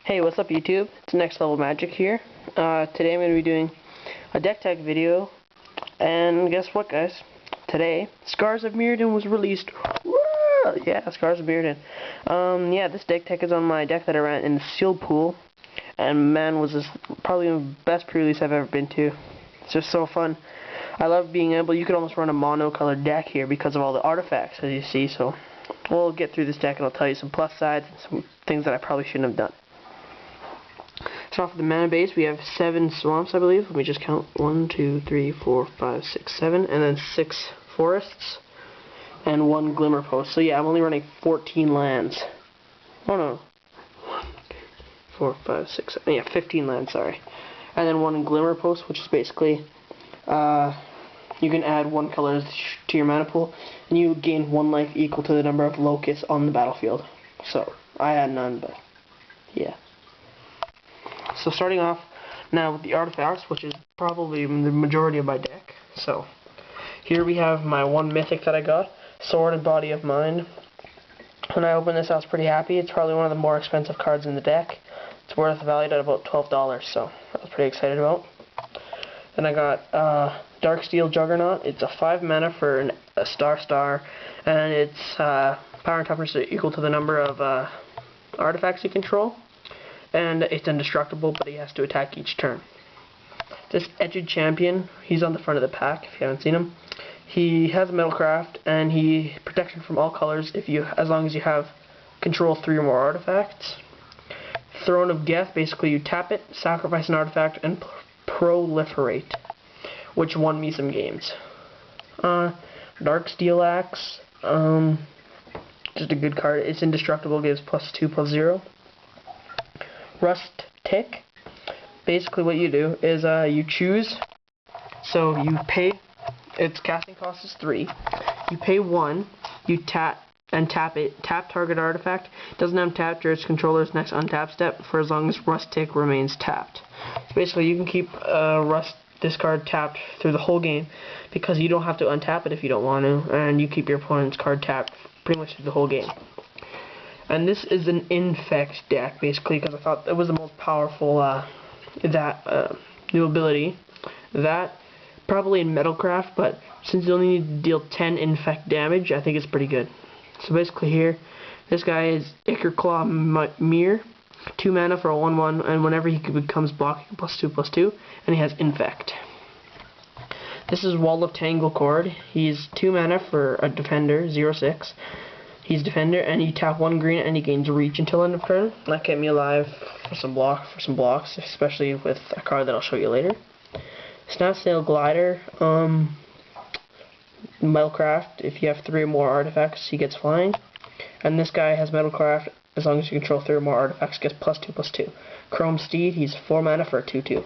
Hey, what's up YouTube? It's Next Level Magic here. Today I'm going to be doing a deck tech video, and guess what guys? Today, Scars of Mirrodin was released. Woo! Yeah, Scars of Mirrodin. Yeah, this deck tech is on my deck that I ran in the sealed pool, and man, was this probably the best pre-release I've ever been to. It's just so fun. I love being able, you could almost run a mono-colored deck here because of all the artifacts, as you see, so we'll get through this deck and I'll tell you some plus sides and some things that I probably shouldn't have done. So off the mana base, we have 7 swamps, I believe. Let me just count. 1, 2, 3, 4, 5, 6, 7, and then 6 forests, and 1 glimmer post. So yeah, I'm only running 14 lands. Oh no. 1, 2, 4, 5, 6, 7. Yeah, 15 lands, sorry. And then 1 glimmer post, which is basically, you can add 1 color to your mana pool, and you gain 1 life equal to the number of locusts on the battlefield. So, I had none, but yeah. So starting off now with the artifacts, which is probably the majority of my deck. So here we have my 1 mythic that I got, Sword and Body of Mind. When I opened this I was pretty happy. It's probably one of the more expensive cards in the deck. It's valued at about $12, so I was pretty excited about. Then I got Darksteel Juggernaut. It's a 5 mana for a star, and its power and toughness are equal to the number of artifacts you control. And it's indestructible, but he has to attack each turn. This Edged Champion, he's on the front of the pack if you haven't seen him. He has Metalcraft, and he protection from all colors as long as you have control 3 or more artifacts. Throne of Geth, basically you tap it, sacrifice an artifact, and proliferate, which won me some games. Darksteel Axe, just a good card. It's indestructible, gives +2/+0. Rust Tick. Basically what you do is you choose, so you pay, its casting cost is 3, you pay 1, you tap it, tap target artifact, doesn't untap during its controller's next untap step for as long as Rust Tick remains tapped. So basically you can keep this card tapped through the whole game because you don't have to untap it if you don't want to, and you keep your opponent's card tapped pretty much through the whole game. And this is an infect deck, basically, because I thought it was the most powerful, new ability. That, probably in Metalcraft, but since you only need to deal 10 infect damage, I think it's pretty good. So basically here, this guy is Ichorclaw Mirror, 2 mana for a 1/1, and whenever he becomes blocked, +2/+2, and he has infect. This is Wall of Tanglecord. He's 2 mana for a defender, 0/6. He's defender, and you tap 1 green, and he gains reach until end of turn. That kept me alive for some blocks, especially with a card that I'll show you later. Snapsail Glider, Metalcraft. If you have 3 or more artifacts, he gets flying. And this guy has Metalcraft. As long as you control 3 or more artifacts, gets +2/+2. Chrome Steed. He's 4 mana for a 2/2.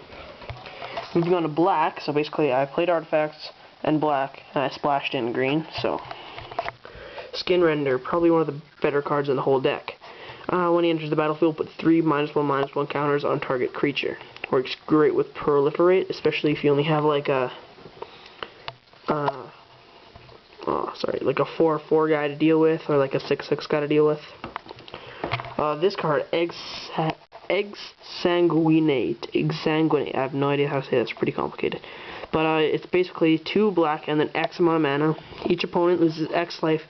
Moving on to black. So basically, I played artifacts and black, and I splashed in green. So. Skin Render, probably one of the better cards in the whole deck. When he enters the battlefield, put 3 -1/-1 counters on target creature. Works great with Proliferate, especially if you only have like a like a 4/4 guy to deal with, or like a 6/6 guy to deal with. This card, Exsanguinate. I have no idea how to say that. It's pretty complicated. But it's basically 2 black and then X amount of mana. Each opponent loses X life,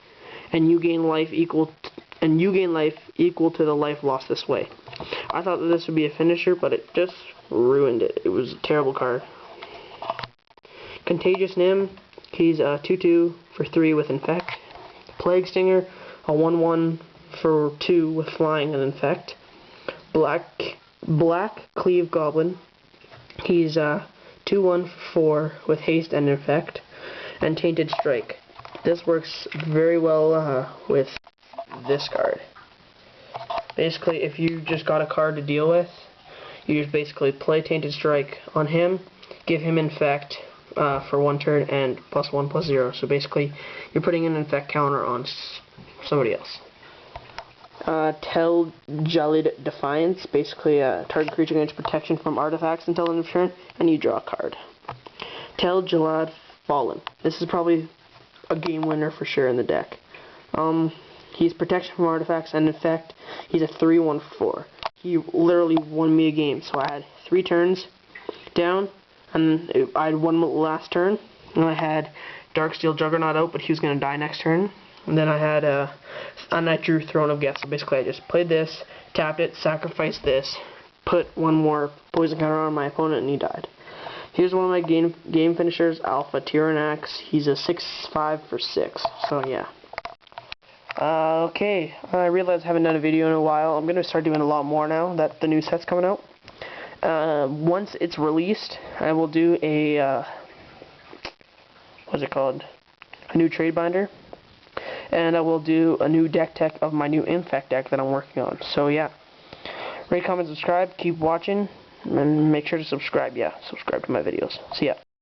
and you gain life equal to the life lost this way. I thought that this would be a finisher, but it just ruined it. It was a terrible card. Contagious Nim, he's a 2/2 for 3 with infect. Plague Stinger, a 1/1 for 2 with flying and infect. Black Cleave Goblin, he's 2/1 for 4 with haste and infect. And Tainted Strike. This works very well with this card. Basically, if you just got a card to deal with, you just basically play Tainted Strike on him, give him infect for 1 turn, and +1/+0. So basically, you're putting an infect counter on somebody else. Tel Jalid Defiance. Basically, target creature gains protection from artifacts until end of turn, and you draw a card. Tel Jalad Fallen. This is probably a game winner for sure in the deck. He's protection from artifacts and infect. He's a 3/1/4. he literally won me a game. So I had 3 turns down, and I had one last turn, and I had Darksteel Juggernaut out, but he was going to die next turn. And then I had and I drew Throne of Geth. So basically I just played this, tapped it, sacrificed this, put one more poison counter on my opponent, and he died. Here's one of my game finishers, Alpha Tyrannax. He's a 6/5 for 6. So yeah. Okay, I realize I haven't done a video in a while. I'm going to start doing a lot more now that the new set's coming out. Once it's released, I will do a, what's it called? A new trade binder. And I will do a new deck tech of my new Infect deck that I'm working on. So yeah. Rate, comment, subscribe, keep watching, and make sure to subscribe. Yeah, subscribe to my videos. See ya.